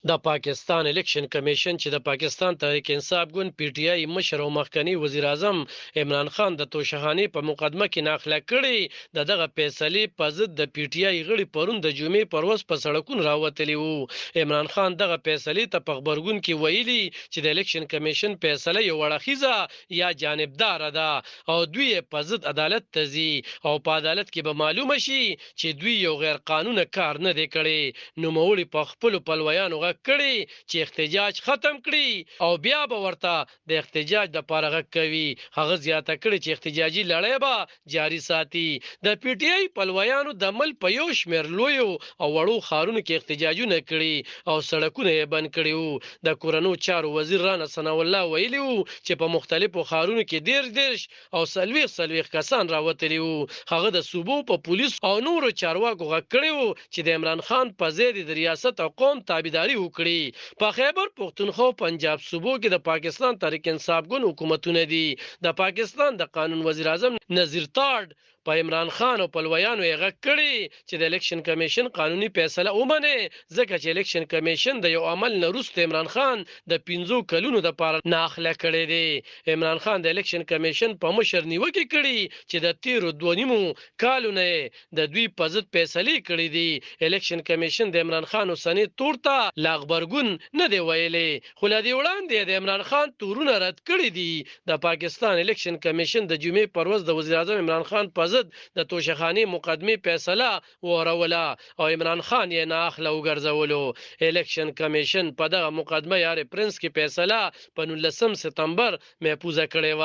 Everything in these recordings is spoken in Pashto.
د پاکستان الیکشن کمیشن چې د پاکستان تحریک انصاف ګوند پی ټی آی مشر او مخکنی وزیر اعظم عمران خان د توشخانې په مقدمه کې ناخله کړي دغه فیصلې په ضد د پی ټی آی غړي پرون د جمعې پر ورځ په سړکونو راوتلي وو. عمران خان دغه فیصلې ته په خبرګون کې ویلي چې د الیکشن کمیشن فیصله یو اړخیزه یا جانبدار ده او دوی په ضد عدالت ته ځي او په عدالت کې به معلومه شي چې دوی یو غیر قانوني کار نه دی کړی. نوموړي په خپل پلویانو کړي چې احتجاج ختم کړي او بیا به ورته د احتجاج د لپاره غږ کوي. هغه زیاته کړي چې احتجاجي لړۍ به جاري ساتي. د پی ټی آی پلویانو د ملک په یو شمېر لویو او وړو ښارونو کې احتجاجونه کړي او سړکونه یې بند کړي وو. د کورنیو چارو وزیر رانا ثناء الله ویلي وو چې په مختلفو ښارونو کې 13 او 40 کسان راوتلي وو. هغه د صوبو په پولیس او نورو چارواکو غږ کړي وو چې د عمران خان په ضد د ریاست او قوم تابعداري وکړي. په خیبر پختونخوا او پنجاب صوبو کې د پاکستان تحریک انصاف ګوند حکومتونه دي. د پاکستان د قانون وزیر اعظم نذیر تاړ په عمران خان او پلویانو یې غږ کړي چې د الیکشن کمیشن قانوني فیصله ومني ځکه چې الیکشن کمیشن د یو عمل نه وروسته عمران خان د 15 کلونو د پاره ناخله کړي دي. عمران خان د الیکشن کمیشن په مشر نیوکه کړي چې د تیرو 2.5 کالو نه د دوی په ضد فیصله کړي دي. الیکشن کمیشن د عمران خان اوسنی تور ته لا خبرګون نه دی ویلي خو لا دی وړاندې د عمران خان تورونه رد کړي دي. د پاکستان الیکشن کمیشن د جمعې پر ورځ د وزیر اعظم عمران خان په ضد د توشخانې مقدمې فیصله وروله او عمران خان یې ناخله وګرځولو. الیکشن کمیشن په دغه مقدمه یا ریفرنس کې فیصله په 19 سپتمبر محفوظه کړې و.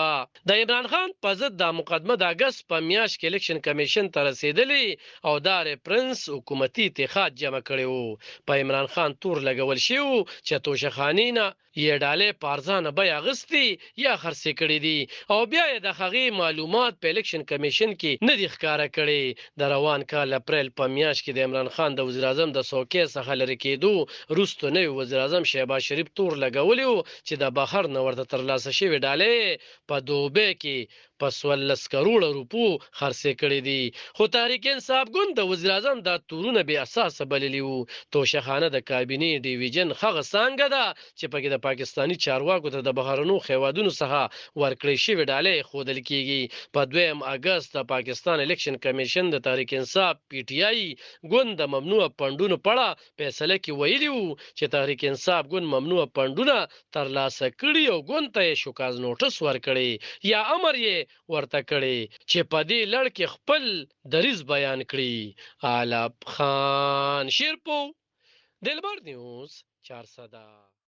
د عمران خان په ضد د مقدمه د اگست په میاشت کې الیکشن کمیشن ته رسیدلی او دا ریفرنس حکومتي اتحاد جمع کړي وو. په عمران خان تور لګول شي چې توشخانې نه یې ډالې پارزانه بیا غستی یا خرڅ کړي دي او بیا یې د هغې معلومات په الیکشن کمیشن کې نه دي ښکاره کړي. د روان کال اپریل په میاشت کې د عمران خان د وزیر اعظم د څوکۍ څخه لرې کېدو وروسته نوي وزیر اعظم شهباز شریف تور لګولی و چې د بهر نه ورته ترلاسه شوې ډالۍ په دوبۍ کې په 14 کروڑه روپو خرڅ کړي دي. خو تحریک انصاف ګوند د وزیر اعظم دا تورونه بې اساسه بللي وو. توشخانه د کابینې ډیویژن هغه څانګه ده چې پکې د پاکستاني چارواکو ته د بهرنیو هیوادونو څخه ورکړې شوې ډالۍ ښودل کیږي. په 2 اگست د پاکستان الیکشن کمیشن د تحریک انصاف پی ټی آی ګوند د ممنوع فنډونو په اړه فیصله کې ویلي وو چې تحریک انصاف ګوند ممنوع فنډونه ترلاسه کړي او ګوند ته یې شوکاز نوټس ورکړي یا امر یې ورته کړي چې په دې لړ کې خپل دریځ بیان کړي. عالب خان شیرپو دلبر نیوز 400